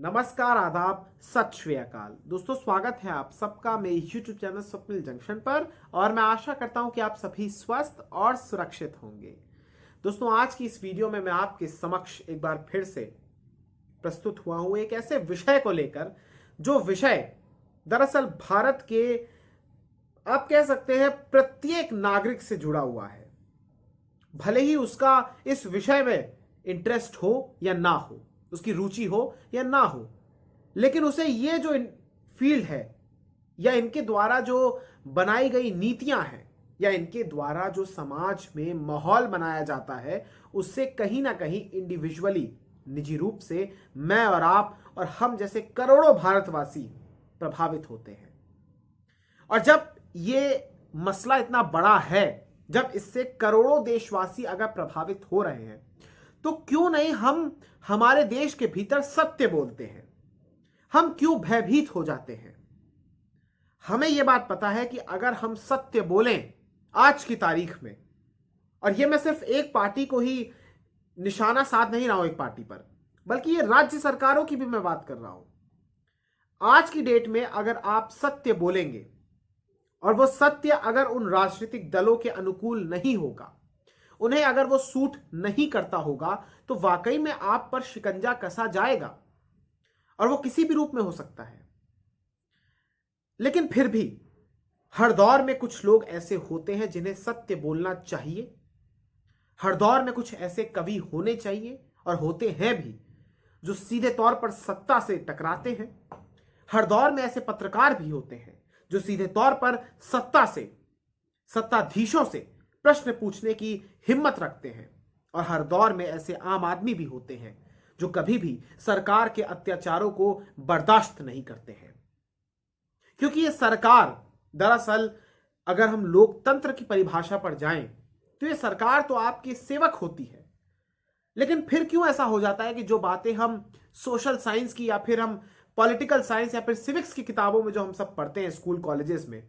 नमस्कार, आदाब, सत श्री अकाल। दोस्तों, स्वागत है आप सबका मेरे YouTube चैनल स्वप्निल जंक्शन पर और मैं आशा करता हूं कि आप सभी स्वस्थ और सुरक्षित होंगे। दोस्तों, आज की इस वीडियो में मैं आपके समक्ष एक बार फिर से प्रस्तुत हुआ हूं एक ऐसे विषय को लेकर जो विषय दरअसल भारत के आप कह सकते हैं प्रत्येक नागरिक से जुड़ा हुआ है। भले ही उसका इस विषय में इंटरेस्ट हो या ना हो, उसकी रुचि हो या ना हो, लेकिन उसे ये जो फील्ड है या इनके द्वारा जो बनाई गई नीतियां हैं या इनके द्वारा जो समाज में माहौल बनाया जाता है, उससे कहीं ना कहीं इंडिविजुअली, निजी रूप से मैं और आप और हम जैसे करोड़ों भारतवासी प्रभावित होते हैं। और जब ये मसला इतना बड़ा है, जब इससे करोड़ों देशवासी अगर प्रभावित हो रहे हैं, तो क्यों नहीं हम हमारे देश के भीतर सत्य बोलते हैं? हम क्यों भयभीत हो जाते हैं? हमें यह बात पता है कि अगर हम सत्य बोलें आज की तारीख में, और यह मैं सिर्फ एक पार्टी को ही निशाना साध नहीं रहा हूं, एक पार्टी पर, बल्कि ये राज्य सरकारों की भी मैं बात कर रहा हूं। आज की डेट में अगर आप सत्य बोलेंगे और वो सत्य अगर उन राजनीतिक दलों के अनुकूल नहीं होगा, उन्हें अगर वो सूट नहीं करता होगा, तो वाकई में आप पर शिकंजा कसा जाएगा और वो किसी भी रूप में हो सकता है। लेकिन फिर भी हर दौर में कुछ लोग ऐसे होते हैं जिन्हें सत्य बोलना चाहिए। हर दौर में कुछ ऐसे कवि होने चाहिए और होते हैं भी जो सीधे तौर पर सत्ता से टकराते हैं। हर दौर में ऐसे पत्रकार भी होते हैं जो सीधे तौर पर सत्ता से, सत्ताधीशों से प्रश्न पूछने की हिम्मत रखते हैं। और हर दौर में ऐसे आम आदमी भी होते हैं जो कभी भी सरकार के अत्याचारों को बर्दाश्त नहीं करते हैं। क्योंकि ये सरकार दरअसल, अगर हम लोकतंत्र की परिभाषा पर जाएं, तो ये सरकार तो आपकी सेवक होती है। लेकिन फिर क्यों ऐसा हो जाता है कि जो बातें हम सोशल साइंस की या फिर हम पॉलिटिकल साइंस या फिर सिविक्स की किताबों में जो हम सब पढ़ते हैं स्कूल कॉलेजेस में,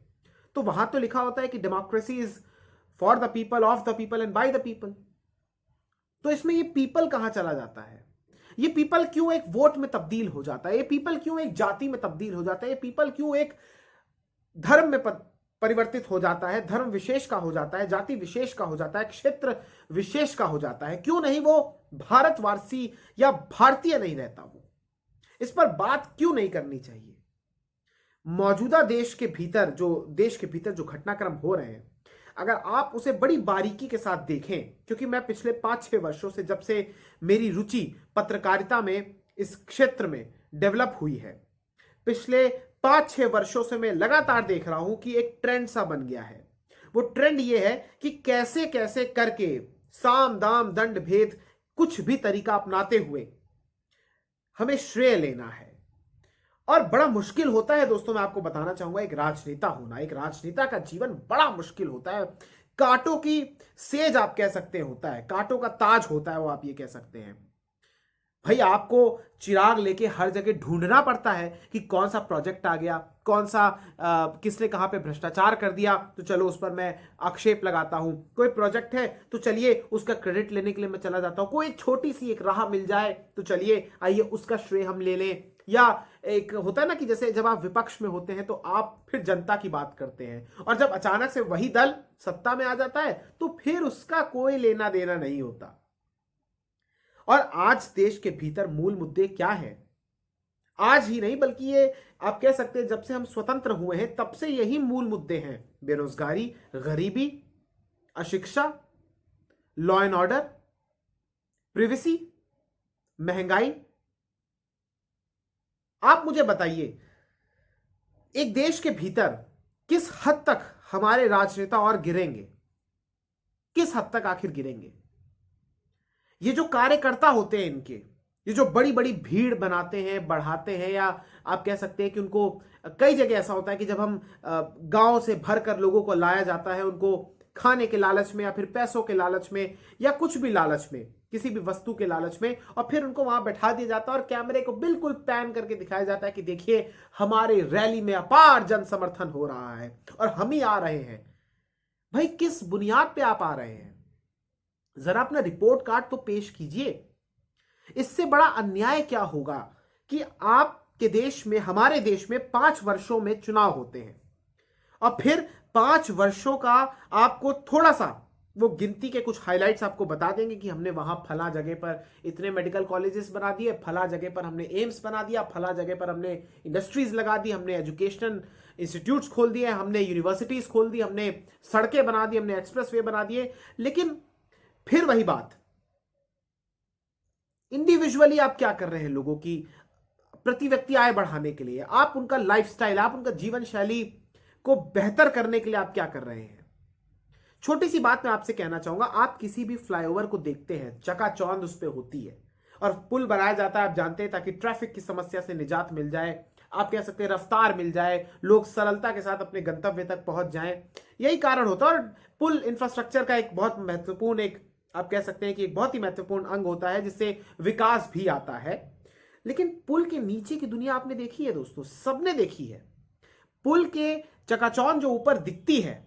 तो वहां तो लिखा होता है कि democracy is for the people, of the people and by the people. तो इसमें ये पीपल कहां चला जाता है? ये पीपल क्यों एक वोट में तब्दील हो जाता है? ये पीपल क्यों एक जाति में तब्दील हो जाता है? ये पीपल क्यों एक धर्म में परिवर्तित हो जाता है? धर्म विशेष का हो जाता है, जाति विशेष का हो जाता है, क्षेत्र विशेष का हो जाता है? क्यों नहीं वो भारतवासी या भारतीय नहीं रहता? वो इस पर बात क्यों नहीं करनी चाहिए? मौजूदा देश के भीतर जो घटनाक्रम हो रहे हैं, अगर आप उसे बड़ी बारीकी के साथ देखें, क्योंकि मैं पिछले 5-6 वर्षों से, जब से मेरी रुचि पत्रकारिता में इस क्षेत्र में डेवलप हुई है, पिछले 5-6 वर्षों से मैं लगातार देख रहा हूं कि एक ट्रेंड सा बन गया है। वो ट्रेंड ये है कि कैसे कैसे करके साम दाम दंड भेद कुछ भी तरीका अपनाते हुए हमें श्रेय लेना है। और बड़ा मुश्किल होता है दोस्तों, मैं आपको बताना चाहूंगा, एक राजनेता होना, एक राजनेता का जीवन बड़ा मुश्किल होता है। कांटों की सेज आप कह सकते हैं होता है, कांटों का ताज होता है वो, आप ये कह सकते हैं। भाई, आपको चिराग लेके हर जगह ढूंढना पड़ता है कि कौन सा प्रोजेक्ट आ गया, कौन सा किसने कहां पे भ्रष्टाचार कर दिया, तो चलो उस पर मैं आक्षेप लगाता हूं। कोई प्रोजेक्ट है तो चलिए उसका क्रेडिट लेने के लिए मैं चला जाता हूं। कोई छोटी सी एक राह मिल जाए तो चलिए आइए उसका श्रेय हम ले लें। या एक होता है ना कि जैसे जब आप विपक्ष में होते हैं तो आप फिर जनता की बात करते हैं, और जब अचानक से वही दल सत्ता में आ जाता है तो फिर उसका कोई लेना देना नहीं होता। और आज देश के भीतर मूल मुद्दे क्या है? आज ही नहीं, बल्कि ये आप कह सकते हैं जब से हम स्वतंत्र हुए हैं तब से यही मूल मुद्दे हैं। बेरोजगारी, गरीबी, अशिक्षा, लॉ एंड ऑर्डर, प्रिवेसी, महंगाई। आप मुझे बताइए, एक देश के भीतर किस हद तक हमारे राजनेता और गिरेंगे? किस हद तक आखिर गिरेंगे? ये जो कार्यकर्ता होते हैं इनके, ये जो बड़ी बड़ी भीड़ बनाते हैं, बढ़ाते हैं, या आप कह सकते हैं कि उनको कई जगह ऐसा होता है कि जब हम गांव से भरकर लोगों को लाया जाता है, उनको खाने के लालच में या फिर पैसों के लालच में या कुछ भी लालच में, किसी भी वस्तु के लालच में, और फिर उनको वहां बैठा दिया जाता है और कैमरे को बिल्कुल पैन करके दिखाया जाता है कि देखिए हमारे रैली में अपार जन समर्थन हो रहा है और हम ही आ रहे हैं। भाई, किस बुनियाद पे आप आ रहे हैं? जरा अपना रिपोर्ट कार्ड तो पेश कीजिए। इससे बड़ा अन्याय क्या होगा कि आपके देश में, हमारे देश में 5 वर्षों में चुनाव होते हैं और फिर 5 वर्षों का आपको थोड़ा सा वो गिनती के कुछ हाइलाइट्स आपको बता देंगे कि हमने वहां फला जगह पर इतने मेडिकल कॉलेजेस बना दिए, फला जगह पर हमने एम्स बना दिया, फला जगह पर हमने इंडस्ट्रीज लगा दी, हमने एजुकेशन इंस्टीट्यूट्स खोल दिए, हमने यूनिवर्सिटीज खोल दी, हमने सड़कें बना दी, हमने एक्सप्रेसवे बना दिए। लेकिन फिर वही बात, इंडिविजुअली आप क्या कर रहे हैं? लोगों की प्रति व्यक्ति आय बढ़ाने के लिए, आप उनका लाइफस्टाइल, आप उनका जीवन शैली को बेहतर करने के लिए आप क्या कर रहे हैं? छोटी सी बात मैं आपसे कहना चाहूंगा, आप किसी भी फ्लाईओवर को देखते हैं, चकाचौंध उस पर होती है और पुल बनाया जाता है, आप जानते हैं, ताकि ट्रैफिक की समस्या से निजात मिल जाए, आप कह सकते हैं रफ्तार मिल जाए, लोग सरलता के साथ अपने गंतव्य तक पहुंच जाएं। यही कारण होता है। और पुल इंफ्रास्ट्रक्चर का एक बहुत महत्वपूर्ण, एक आप कह सकते हैं कि एक बहुत ही महत्वपूर्ण अंग होता है जिससे विकास भी आता है। लेकिन पुल के नीचे की दुनिया आपने देखी है दोस्तों, सबने देखी है। पुल के चकाचौंध जो ऊपर दिखती है,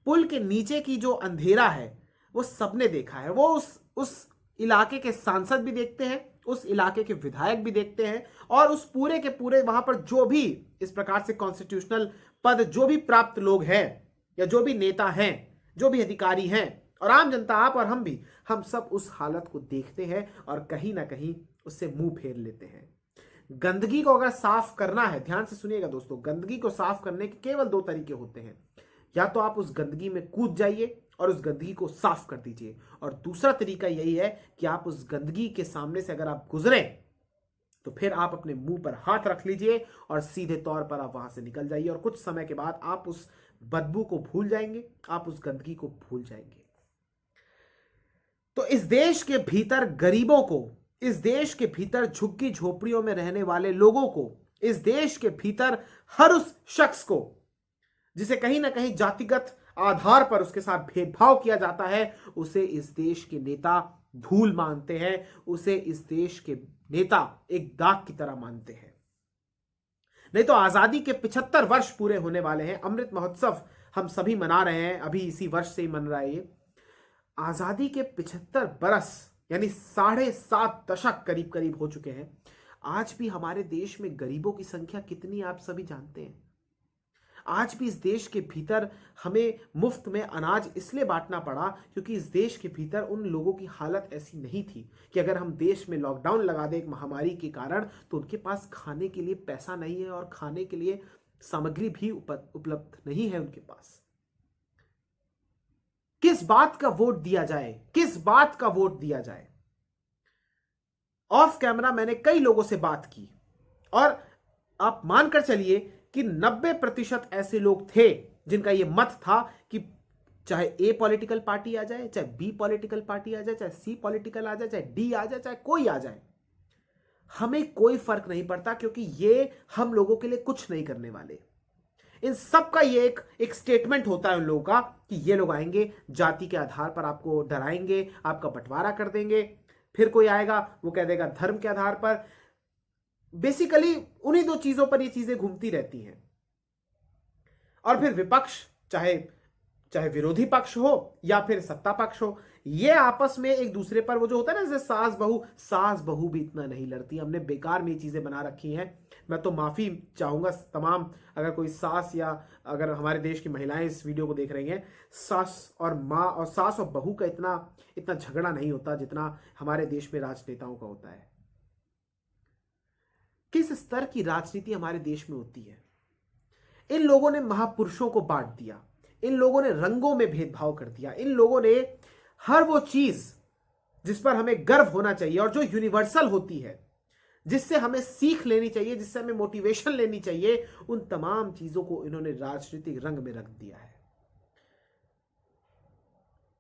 पुल के नीचे की जो अंधेरा है, वो सबने देखा है। वो उस इलाके के सांसद भी देखते हैं, उस इलाके के विधायक भी देखते हैं, और उस पूरे के पूरे वहां पर जो भी इस प्रकार से कॉन्स्टिट्यूशनल पद जो भी प्राप्त लोग हैं, या जो भी नेता हैं, जो भी अधिकारी हैं, और आम जनता, आप और हम भी, हम सब उस हालत को देखते हैं और कहीं ना कहीं उससे मुंह फेर लेते हैं। गंदगी को अगर साफ करना है, ध्यान से सुनिएगा दोस्तों, गंदगी को साफ करने के केवल 2 तरीके होते हैं। या तो आप उस गंदगी में कूद जाइए और उस गंदगी को साफ कर दीजिए, और दूसरा तरीका यही है कि आप उस गंदगी के सामने से अगर आप गुजरे तो फिर आप अपने मुंह पर हाथ रख लीजिए और सीधे तौर पर आप वहां से निकल जाइए, और कुछ समय के बाद आप उस बदबू को भूल जाएंगे, आप उस गंदगी को भूल जाएंगे। तो इस देश के भीतर गरीबों को, इस देश के भीतर झुग्गी झोपड़ियों में रहने वाले लोगों को, इस देश के भीतर हर उस शख्स को जिसे कहीं ना कहीं जातिगत आधार पर उसके साथ भेदभाव किया जाता है, उसे इस देश के नेता धूल मानते हैं, उसे इस देश के नेता एक दाग की तरह मानते हैं। नहीं तो आजादी के 75 वर्ष पूरे होने वाले हैं, अमृत महोत्सव हम सभी मना रहे हैं, अभी इसी वर्ष से ही मन रहा है ये। आजादी के 75 बरस यानी 7.5 दशक करीब करीब हो चुके हैं। आज भी हमारे देश में गरीबों की संख्या कितनी आप सभी जानते हैं। आज भी इस देश के भीतर हमें मुफ्त में अनाज इसलिए बांटना पड़ा क्योंकि इस देश के भीतर उन लोगों की हालत ऐसी नहीं थी कि अगर हम देश में लॉकडाउन लगा दें एक महामारी के कारण, तो उनके पास खाने के लिए पैसा नहीं है और खाने के लिए सामग्री भी उपलब्ध नहीं है उनके पास। किस बात का वोट दिया जाए, किस बात का वोट दिया जाए? ऑफ कैमरा मैंने कई लोगों से बात की और आप मानकर चलिए कि 90% ऐसे लोग थे जिनका यह मत था कि चाहे ए पॉलिटिकल पार्टी आ जाए, चाहे बी पॉलिटिकल पार्टी आ जाए, चाहे सी पॉलिटिकल आ जाए, चाहे डी आ जाए, चाहे कोई आ जाए, हमें कोई फर्क नहीं पड़ता, क्योंकि ये हम लोगों के लिए कुछ नहीं करने वाले। इन सब का ये एक स्टेटमेंट होता है उन लोगों का कि ये लोग आएंगे, जाति के आधार पर आपको डराएंगे, आपका बंटवारा कर देंगे। फिर कोई आएगा, वो कह देगा धर्म के आधार पर। बेसिकली उन्हीं 2 चीजों पर ये चीजें घूमती रहती हैं। और फिर विपक्ष, चाहे विरोधी पक्ष हो या फिर सत्ता पक्ष हो, ये आपस में एक दूसरे पर वो जो होता है ना, जैसे सास बहू भी इतना नहीं लड़ती। हमने बेकार में ये चीजें बना रखी हैं। मैं तो माफी चाहूंगा तमाम, अगर कोई सास या अगर हमारे देश की महिलाएं इस वीडियो को देख रही हैं, सास और माँ और सास और बहू का इतना झगड़ा नहीं होता जितना हमारे देश में राजनेताओं का होता है। किस स्तर की राजनीति हमारे देश में होती है? इन लोगों ने महापुरुषों को बांट दिया, इन लोगों ने रंगों में भेदभाव कर दिया, इन लोगों ने हर वो चीज जिस पर हमें गर्व होना चाहिए और जो यूनिवर्सल होती है, जिससे हमें सीख लेनी चाहिए, जिससे हमें मोटिवेशन लेनी चाहिए, उन तमाम चीजों को इन्होंने राजनीतिक रंग में रख दिया है।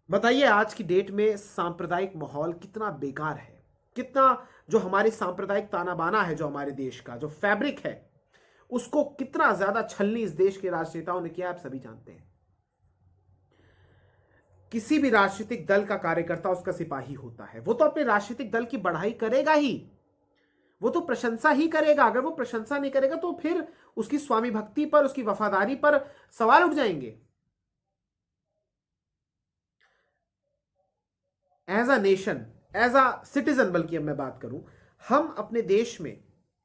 बताइए आज की डेट में सांप्रदायिक माहौल कितना बेकार है, कितना जो हमारी सांप्रदायिक ताना बाना है, जो हमारे देश का जो फैब्रिक है, उसको कितना ज्यादा छलनी इस देश के राजनेताओं ने किया, आप सभी जानते हैं। किसी भी राजनीतिक दल का कार्यकर्ता उसका सिपाही होता है। वो तो अपने राजनीतिक दल की बढ़ाई करेगा ही, वो तो प्रशंसा ही करेगा। अगर वो प्रशंसा नहीं करेगा तो फिर उसकी स्वामी भक्ति पर, उसकी वफादारी पर सवाल उठ जाएंगे। As a nation, as a citizen, बल्कि अब मैं बात करूं, हम अपने देश में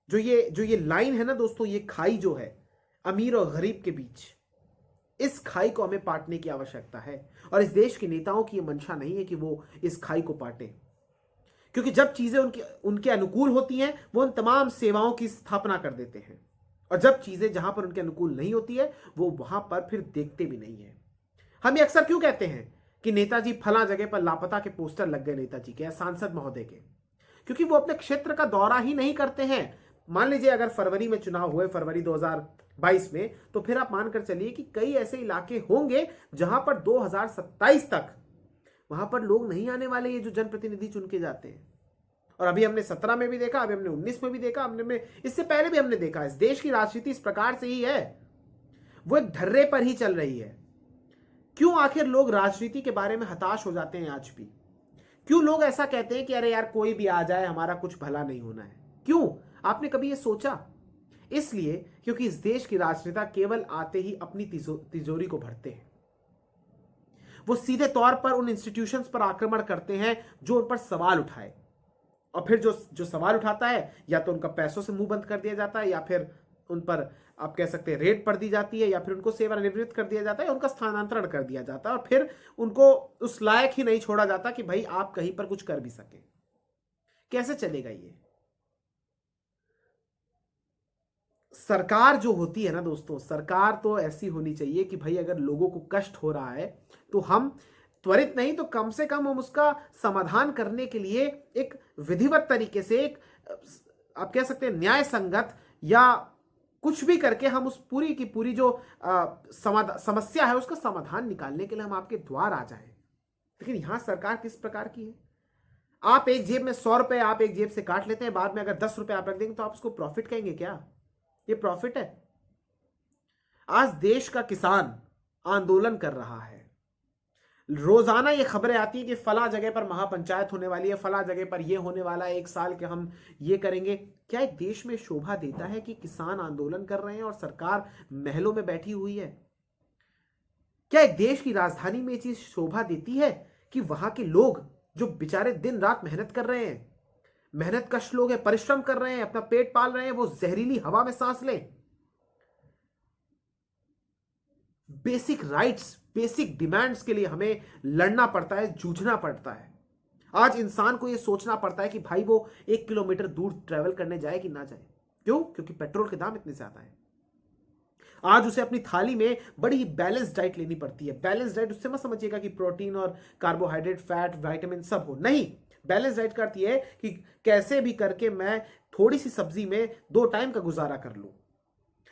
जो ये लाइन है ना दोस्तों, ये खाई जो है अमीर और गरीब के बीच, इस खाई को हमें पाटने की आवश्यकता है। और इस देश के नेताओं की यह मंशा नहीं है कि वो इस खाई को पाटे, क्योंकि जब चीजें उनके उनके अनुकूल होती हैं वो उन तमाम सेवाओं की स्थापना कर देते हैं, और जब चीजें जहां पर उनके अनुकूल नहीं होती है वो वहां पर फिर देखते भी नहीं है। हम ये अक्सर क्यों कहते हैं कि नेताजी फला जगह पर लापता के पोस्टर लग गए नेताजी के या सांसद महोदय के? क्योंकि वो अपने क्षेत्र का दौरा ही नहीं करते हैं। मान लीजिए अगर फरवरी में चुनाव हुए, फरवरी 2022 में, तो फिर आप मानकर चलिए कि कई ऐसे इलाके होंगे जहां पर 2027 तक वहां पर लोग नहीं आने वाले, ये जो जनप्रतिनिधि चुन के जाते हैं। और अभी हमने 17 में भी देखा, अभी हमने 19 में भी देखा, हमने इससे पहले भी हमने देखा। इस देश की राजनीति इस प्रकार से ही है, वो एक ढर्रे पर ही चल रही है। क्यों आखिर लोग राजनीति के बारे में हताश हो जाते हैं आज भी? क्यों लोग ऐसा कहते हैं कि अरे यार कोई भी आ जाए, हमारा कुछ भला नहीं होना है? क्यों? आपने कभी ये सोचा? इसलिए क्योंकि इस देश की राजनेता केवल आते ही अपनी तिजोरी को भरते हैं। वो सीधे तौर पर उन इंस्टीट्यूशंस पर आक्रमण करते हैं जो उन पर सवाल उठाए, और फिर जो सवाल उठाता है या तो उनका पैसों से मुंह बंद कर दिया जाता है, या फिर उन पर आप कह सकते हैं रेड पड़ दी जाती है, या फिर उनको सेवानिवृत्त कर दिया जाता है, उनका स्थानांतरण कर दिया जाता है, और फिर उनको उस लायक ही नहीं छोड़ा जाता कि भाई आप कहीं पर कुछ कर भी सके। कैसे चलेगा ये? सरकार जो होती है ना दोस्तों, सरकार तो ऐसी होनी चाहिए कि भाई अगर लोगों को कष्ट हो रहा है तो हम त्वरित नहीं तो कम से कम हम उसका समाधान करने के लिए एक विधिवत तरीके से, एक आप कह सकते हैं न्याय संगत या कुछ भी करके हम उस पूरी की पूरी जो समस्या है उसका समाधान निकालने के लिए हम आपके द्वार आ जाएं। लेकिन यहां सरकार किस प्रकार की है? आप एक जेब में 100 रुपए आप एक जेब से काट लेते हैं, बाद में अगर 10 रुपए आप रख देंगे तो आप उसको प्रॉफिट कहेंगे क्या? ये प्रॉफिट है? आज देश का किसान आंदोलन कर रहा है। रोजाना ये खबरें आती है कि फला जगह पर महापंचायत होने वाली है, फला जगह पर ये होने वाला है, 1 साल के हम ये करेंगे। क्या एक देश में शोभा देता है कि किसान आंदोलन कर रहे हैं और सरकार महलों में बैठी हुई है? क्या एक देश की राजधानी में ये चीज शोभा देती है कि वहां के लोग जो बेचारे दिन रात मेहनत कर रहे हैं, मेहनत कश लोग हैं, परिश्रम कर रहे हैं, अपना पेट पाल रहे हैं, वो जहरीली हवा में सांस लें? बेसिक राइट्स, बेसिक डिमांड्स के लिए हमें लड़ना पड़ता है, जूझना पड़ता है। आज इंसान को यह सोचना पड़ता है कि भाई वो 1 किलोमीटर दूर ट्रेवल करने जाए कि ना जाए। क्यों? क्योंकि पेट्रोल के दाम इतने ज्यादा हैं। आज उसे अपनी थाली में बड़ी बैलेंस डाइट लेनी पड़ती है। बैलेंस डाइट उससे मत समझिएगा कि प्रोटीन और कार्बोहाइड्रेट, फैट, विटामिन सब हो, नहीं। बैलेंस डाइट का अर्थ यह है कि कैसे भी करके मैं थोड़ी सी सब्जी में 2 टाइम का गुजारा कर लूं।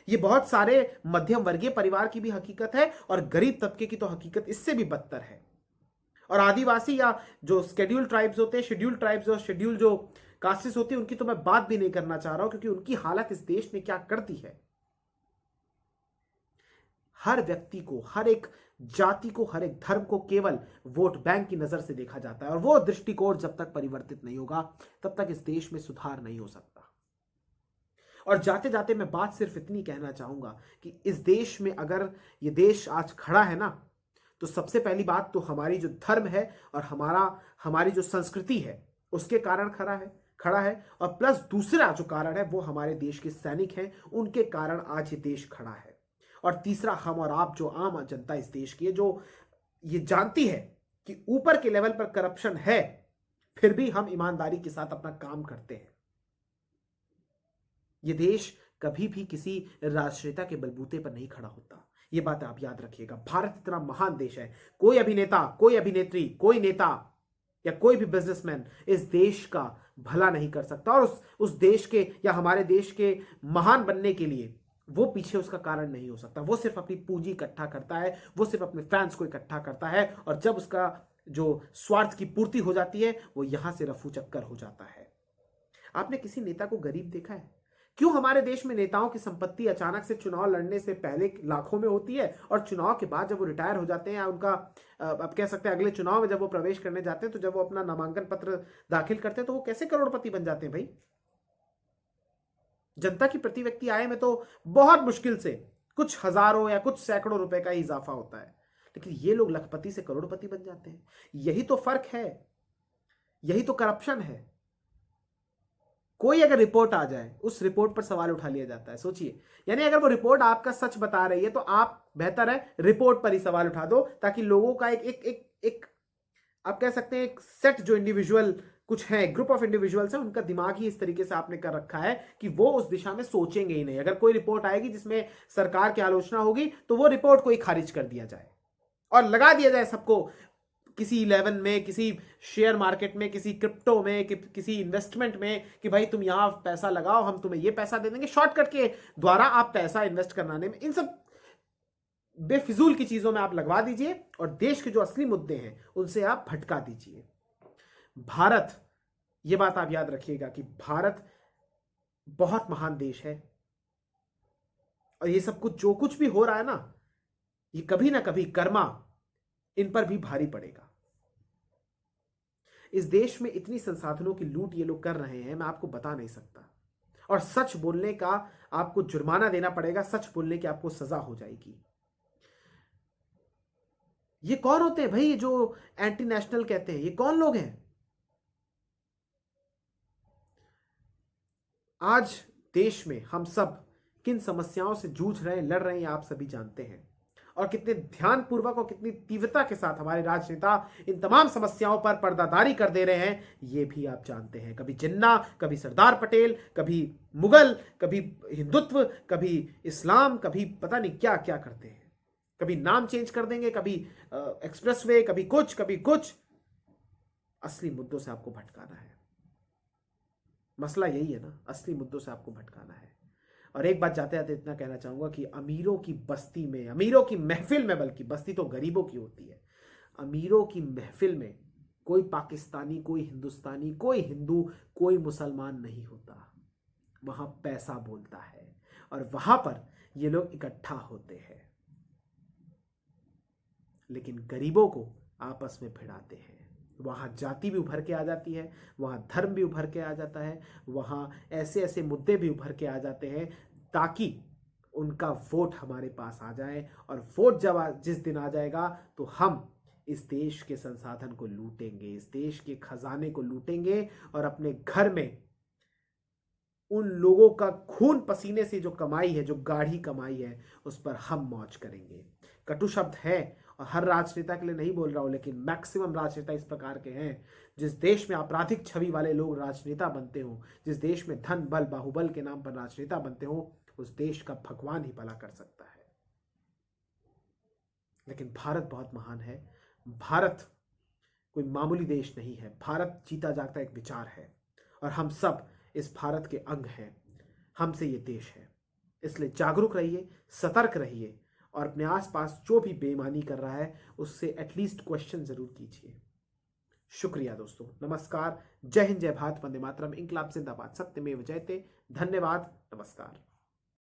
ये बहुत सारे मध्यम वर्गीय परिवार की भी हकीकत है, और गरीब तबके की तो हकीकत इससे भी बदतर है। और आदिवासी या जो शेड्यूल ट्राइब्स होते हैं, शेड्यूल ट्राइब्स और शेड्यूल जो कास्टेस होती है, उनकी तो मैं बात भी नहीं करना चाह रहा हूं, क्योंकि उनकी हालत इस देश में क्या करती है। हर व्यक्ति को, हर एक जाति को, हर एक धर्म को केवल वोट बैंक की नजर से देखा जाता है, और वो दृष्टिकोण जब तक परिवर्तित नहीं होगा तब तक इस देश में सुधार नहीं हो सकता। और जाते जाते मैं बात सिर्फ इतनी कहना चाहूंगा कि इस देश में अगर ये देश आज खड़ा है ना, तो सबसे पहली बात तो हमारी जो धर्म है और हमारी जो संस्कृति है उसके कारण खड़ा है, और प्लस दूसरा जो कारण है वो हमारे देश के सैनिक हैं, उनके कारण आज ये देश खड़ा है। और तीसरा हम और आप, जो आम जनता इस देश की है, जो ये जानती है कि ऊपर के लेवल पर करप्शन है, फिर भी हम ईमानदारी के साथ अपना काम करते हैं। ये देश कभी भी किसी राष्ट्रीयता के बलबूते पर नहीं खड़ा होता। ये बात आप याद रखिएगा। भारत इतना महान देश है, कोई अभिनेता, कोई अभिनेत्री, कोई नेता या कोई भी बिजनेसमैन इस देश का भला नहीं कर सकता, और उस देश के या हमारे देश के महान बनने के लिए वो पीछे उसका कारण नहीं हो सकता। वो सिर्फ अपनी पूंजी इकट्ठा करता है, वो सिर्फ अपने फैंस को इकट्ठा करता है, और जब उसका जो स्वार्थ की पूर्ति हो जाती है वो यहां से रफू चक्कर हो जाता है। आपने किसी नेता को गरीब देखा है? क्यों हमारे देश में नेताओं की संपत्ति अचानक से चुनाव लड़ने से पहले लाखों में होती है, और चुनाव के बाद जब वो रिटायर हो जाते हैं या उनका आप कह सकते हैं अगले चुनाव में जब वो प्रवेश करने जाते हैं, तो जब वो अपना नामांकन पत्र दाखिल करते हैं तो वो कैसे करोड़पति बन जाते हैं भाई? जनता की प्रति व्यक्ति आय में तो बहुत मुश्किल से कुछ हजारों या कुछ सैकड़ों रुपए का ही इजाफा होता है, लेकिन ये लोग लखपति से करोड़पति बन जाते हैं। यही तो फर्क है, यही तो करप्शन है। कोई अगर रिपोर्ट आ जाए उस रिपोर्ट पर सवाल उठा लिया जाता है। सोचिए, यानी अगर वो रिपोर्ट आपका सच बता रही है तो आप बेहतर है रिपोर्ट पर ही सवाल उठा दो, ताकि लोगों का एक एक एक एक आप कह सकते हैं एक सेट जो इंडिविजुअल कुछ है, ग्रुप ऑफ इंडिविजुअल्स है, उनका दिमाग ही इस तरीके से आपने कर रखा है कि वो उस दिशा में सोचेंगे ही नहीं। अगर कोई रिपोर्ट आएगी जिसमें सरकार की आलोचना होगी तो वो रिपोर्ट को ही खारिज कर दिया जाए और लगा दिया जाए सबको किसी 11 में, किसी शेयर मार्केट में, किसी क्रिप्टो में, किसी इन्वेस्टमेंट में कि भाई तुम यहां पैसा लगाओ, हम तुम्हें ये पैसा दे देंगे। शॉर्टकट के द्वारा आप पैसा इन्वेस्ट कराने में, इन सब बेफिजूल की चीजों में आप लगवा दीजिए और देश के जो असली मुद्दे हैं उनसे आप भटका दीजिए। भारत, ये बात आप याद रखिएगा कि भारत बहुत महान देश है और ये सब कुछ जो कुछ भी हो रहा है ना, ये कभी ना कभी कर्मा इन पर भी भारी पड़ेगा। इस देश में इतनी संसाधनों की लूट ये लोग कर रहे हैं, मैं आपको बता नहीं सकता। और सच बोलने का आपको जुर्माना देना पड़ेगा, सच बोलने की आपको सजा हो जाएगी। ये कौन होते हैं भाई जो एंटी नेशनल कहते हैं? ये कौन लोग हैं? आज देश में हम सब किन समस्याओं से जूझ रहे हैं, लड़ रहे हैं, आप सभी जानते हैं। और कितने ध्यानपूर्वक और कितनी तीव्रता के साथ हमारे राजनेता इन तमाम समस्याओं पर पर्दादारी कर दे रहे हैं, ये भी आप जानते हैं। कभी जिन्ना, कभी सरदार पटेल, कभी मुगल, कभी हिंदुत्व, कभी इस्लाम, कभी पता नहीं क्या क्या करते हैं। कभी नाम चेंज कर देंगे, कभी एक्सप्रेसवे, कभी कुछ कभी कुछ। असली मुद्दों से आपको भटकाना है। मसला यही है ना, असली मुद्दों से आपको भटकाना है। और एक बात जाते जाते इतना कहना चाहूंगा कि अमीरों की बस्ती में, अमीरों की महफिल में, बल्कि बस्ती तो गरीबों की होती है, अमीरों की महफिल में कोई पाकिस्तानी, कोई हिंदुस्तानी, कोई हिंदू, कोई मुसलमान नहीं होता। वहां पैसा बोलता है और वहां पर ये लोग इकट्ठा होते हैं। लेकिन गरीबों को आपस में भिड़ाते हैं। वहाँ जाति भी उभर के आ जाती है, वहाँ धर्म भी उभर के आ जाता है, वहाँ ऐसे ऐसे मुद्दे भी उभर के आ जाते हैं ताकि उनका वोट हमारे पास आ जाए। और वोट जब जिस दिन आ जाएगा तो हम इस देश के संसाधन को लूटेंगे, इस देश के खजाने को लूटेंगे और अपने घर में उन लोगों का खून पसीने से जो कमाई है, जो गाढ़ी कमाई है, उस पर हम मौज करेंगे। कटु शब्द है और हर राजनेता के लिए नहीं बोल रहा हूं, लेकिन मैक्सिमम राजनेता इस प्रकार के हैं। जिस देश में आपराधिक छवि वाले लोग राजनेता बनते हो, जिस देश में धन बल बाहुबल के नाम पर राजनेता बनते हो, उस देश का भगवान ही भला कर सकता है। लेकिन भारत बहुत महान है। भारत कोई मामूली देश नहीं है। भारत जीता जागता एक विचार है और हम सब इस भारत के अंग हैं। हमसे ये देश है। इसलिए जागरूक रहिए, सतर्क रहिए और अपने आसपास जो भी बेईमानी कर रहा है उससे एटलीस्ट क्वेश्चन जरूर कीजिए। शुक्रिया दोस्तों, नमस्कार, जय हिंद, जय भारत, वंदे मातरम, इंकलाब जिंदाबाद, सत्यमेव जयते। धन्यवाद, नमस्कार।